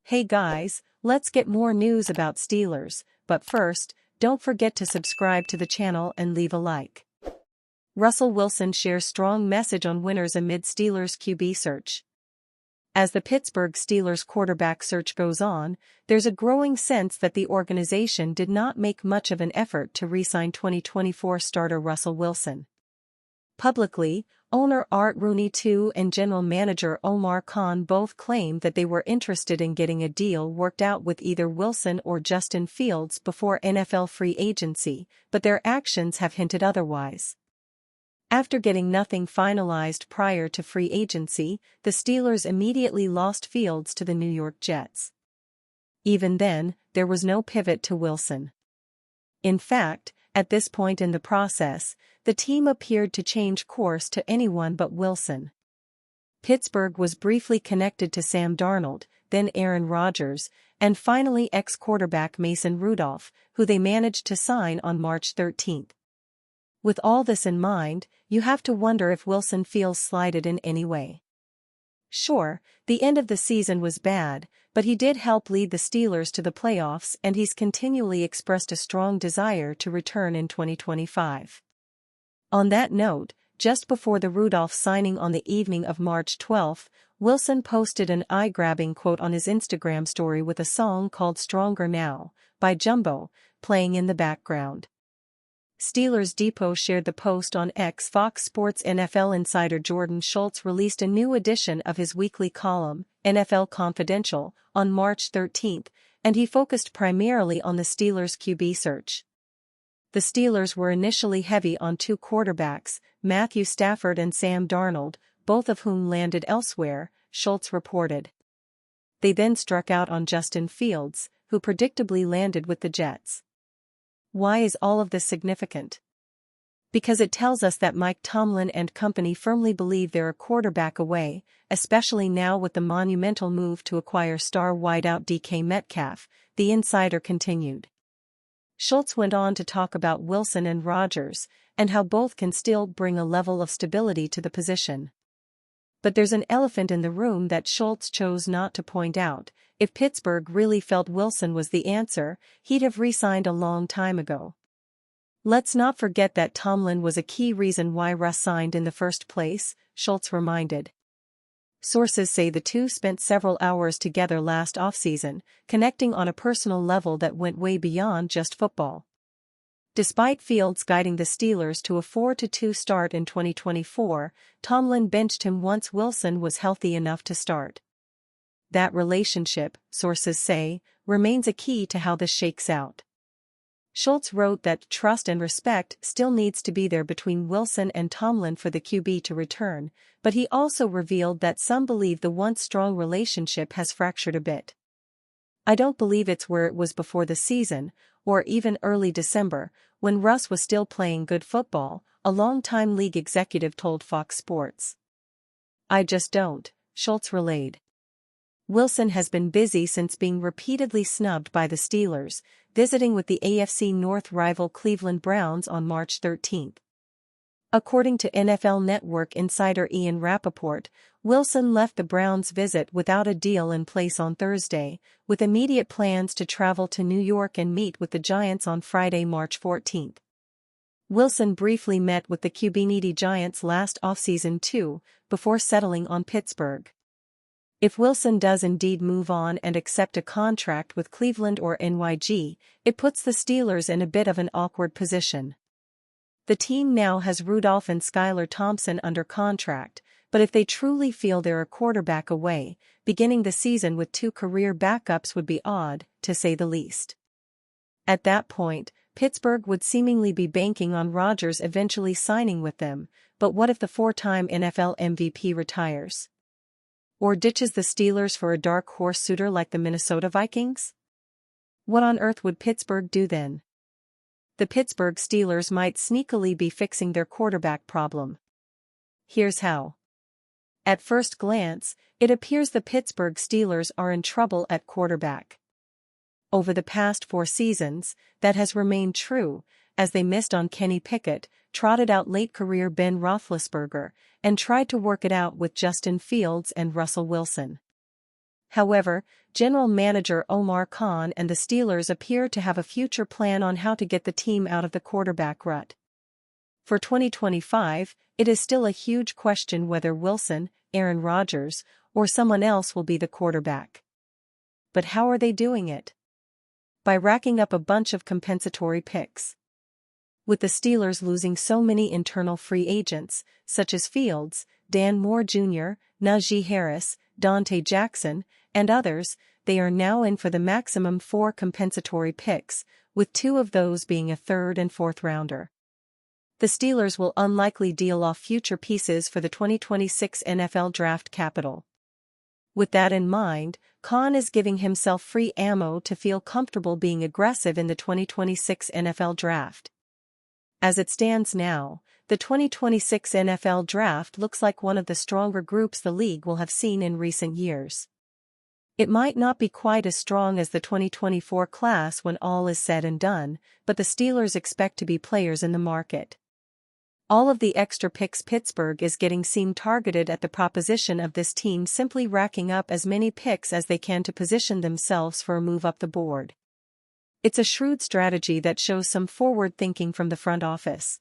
Hey guys, let's get more news about Steelers, but first, don't forget to subscribe to the channel and leave a like. Russell Wilson shares strong message on winners amid Steelers QB search. As the Pittsburgh Steelers quarterback search goes on, there's a growing sense that the organization did not make much of an effort to re-sign 2024 starter Russell Wilson. Publicly, owner Art Rooney II and general manager Omar Khan both claimed that they were interested in getting a deal worked out with either Wilson or Justin Fields before NFL free agency, but their actions have hinted otherwise. After getting nothing finalized prior to free agency, the Steelers immediately lost Fields to the New York Jets. Even then, there was no pivot to Wilson. In fact, at this point in the process, the team appeared to change course to anyone but Wilson. Pittsburgh was briefly connected to Sam Darnold, then Aaron Rodgers, and finally ex-quarterback Mason Rudolph, who they managed to sign on March 13. With all this in mind, you have to wonder if Wilson feels slighted in any way. Sure, the end of the season was bad, but he did help lead the Steelers to the playoffs and he's continually expressed a strong desire to return in 2025. On that note, just before the Rudolph signing on the evening of March 12, Wilson posted an eye-grabbing quote on his Instagram story with a song called Stronger Now, by Jumbo, playing in the background. Steelers Depot shared the post on X. Fox Sports NFL insider Jordan Schultz released a new edition of his weekly column, NFL Confidential, on March 13, and he focused primarily on the Steelers' QB search. The Steelers were initially heavy on two quarterbacks, Matthew Stafford and Sam Darnold, both of whom landed elsewhere, Schultz reported. They then struck out on Justin Fields, who predictably landed with the Jets. Why is all of this significant? Because it tells us that Mike Tomlin and company firmly believe they're a quarterback away, especially now with the monumental move to acquire star wideout DK Metcalf, the insider continued. Schultz went on to talk about Wilson and Rodgers, and how both can still bring a level of stability to the position. But there's an elephant in the room that Schultz chose not to point out. If Pittsburgh really felt Wilson was the answer, he'd have re-signed a long time ago. Let's not forget that Tomlin was a key reason why Russ signed in the first place, Schultz reminded. Sources say the two spent several hours together last offseason, connecting on a personal level that went way beyond just football. Despite Fields guiding the Steelers to a 4-2 start in 2024, Tomlin benched him once Wilson was healthy enough to start. That relationship, sources say, remains a key to how this shakes out. Schultz wrote that trust and respect still needs to be there between Wilson and Tomlin for the QB to return, but he also revealed that some believe the once strong relationship has fractured a bit. I don't believe it's where it was before the season, or even early December, when Russ was still playing good football, a longtime league executive told Fox Sports. I just don't, Schultz relayed. Wilson has been busy since being repeatedly snubbed by the Steelers, visiting with the AFC North rival Cleveland Browns on March 13. According to NFL Network insider Ian Rappaport, Wilson left the Browns' visit without a deal in place on Thursday, with immediate plans to travel to New York and meet with the Giants on Friday, March 14. Wilson briefly met with the QB-needy Giants last offseason too, before settling on Pittsburgh. If Wilson does indeed move on and accept a contract with Cleveland or NYG, it puts the Steelers in a bit of an awkward position. The team now has Rudolph and Skylar Thompson under contract, but if they truly feel they're a quarterback away, beginning the season with two career backups would be odd, to say the least. At that point, Pittsburgh would seemingly be banking on Rodgers eventually signing with them, but what if the four-time NFL MVP retires? Or ditches the Steelers for a dark horse suitor like the Minnesota Vikings? What on earth would Pittsburgh do then? The Pittsburgh Steelers might sneakily be fixing their quarterback problem. Here's how. At first glance, it appears the Pittsburgh Steelers are in trouble at quarterback. Over the past 4 seasons, that has remained true, as they missed on Kenny Pickett, trotted out late-career Ben Roethlisberger, and tried to work it out with Justin Fields and Russell Wilson. However, General Manager Omar Khan and the Steelers appear to have a future plan on how to get the team out of the quarterback rut. For 2025, it is still a huge question whether Wilson, Aaron Rodgers, or someone else will be the quarterback. But how are they doing it? By racking up a bunch of compensatory picks. With the Steelers losing so many internal free agents, such as Fields, Dan Moore Jr., Najee Harris, Dante Jackson, and others, they are now in for the maximum 4 compensatory picks, with 2 of those being a 3rd and 4th rounder. The Steelers will unlikely deal off future pieces for the 2026 NFL draft capital. With that in mind, Khan is giving himself free ammo to feel comfortable being aggressive in the 2026 NFL draft. As it stands now, the 2026 NFL draft looks like one of the stronger groups the league will have seen in recent years. It might not be quite as strong as the 2024 class when all is said and done, but the Steelers expect to be players in the market. All of the extra picks Pittsburgh is getting seem targeted at the proposition of this team simply racking up as many picks as they can to position themselves for a move up the board. It's a shrewd strategy that shows some forward thinking from the front office.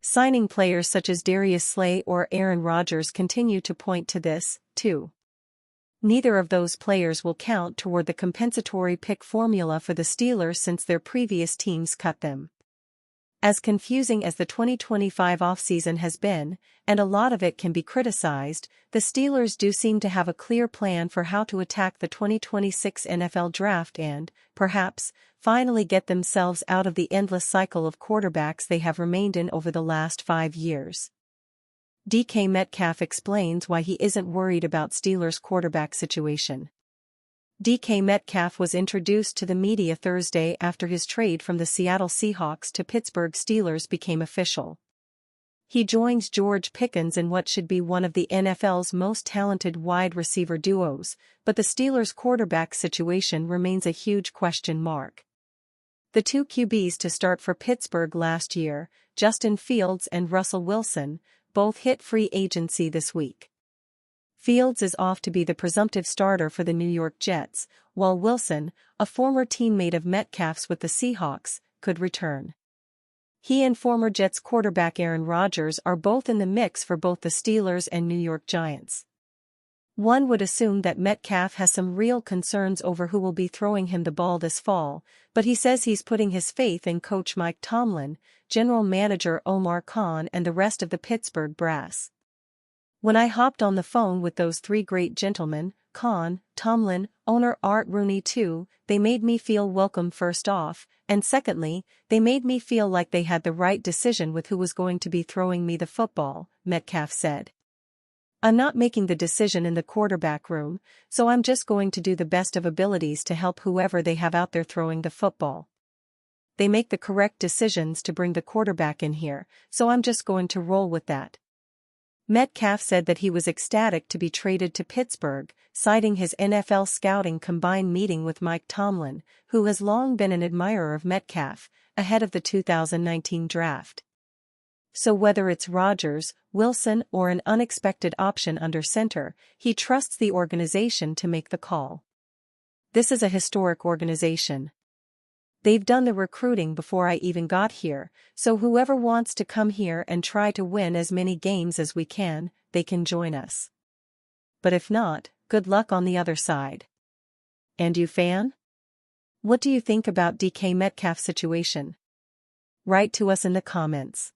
Signing players such as Darius Slay or Aaron Rodgers continue to point to this, too. Neither of those players will count toward the compensatory pick formula for the Steelers since their previous teams cut them. As confusing as the 2025 offseason has been, and a lot of it can be criticized, the Steelers do seem to have a clear plan for how to attack the 2026 NFL draft and, perhaps, finally get themselves out of the endless cycle of quarterbacks they have remained in over the last 5 years. DK Metcalf explains why he isn't worried about Steelers' quarterback situation. DK Metcalf was introduced to the media Thursday after his trade from the Seattle Seahawks to Pittsburgh Steelers became official. He joins George Pickens in what should be one of the NFL's most talented wide receiver duos, but the Steelers' quarterback situation remains a huge question mark. The 2 QBs to start for Pittsburgh last year, Justin Fields and Russell Wilson, both hit free agency this week. Fields is off to be the presumptive starter for the New York Jets, while Wilson, a former teammate of Metcalf's with the Seahawks, could return. He and former Jets quarterback Aaron Rodgers are both in the mix for both the Steelers and New York Giants. One would assume that Metcalf has some real concerns over who will be throwing him the ball this fall, but he says he's putting his faith in coach Mike Tomlin, general manager Omar Khan and the rest of the Pittsburgh brass. When I hopped on the phone with those 3 great gentlemen, Khan, Tomlin, owner Art Rooney too, they made me feel welcome first off, and secondly, they made me feel like they had the right decision with who was going to be throwing me the football, Metcalf said. I'm not making the decision in the quarterback room, so I'm just going to do the best of abilities to help whoever they have out there throwing the football. They make the correct decisions to bring the quarterback in here, so I'm just going to roll with that. Metcalf said that he was ecstatic to be traded to Pittsburgh, citing his NFL scouting combine meeting with Mike Tomlin, who has long been an admirer of Metcalf, ahead of the 2019 draft. So whether it's Rodgers, Wilson or an unexpected option under center, he trusts the organization to make the call. This is a historic organization. They've done the recruiting before I even got here, so whoever wants to come here and try to win as many games as we can, they can join us. But if not, good luck on the other side. And you fan? What do you think about DK Metcalf's situation? Write to us in the comments.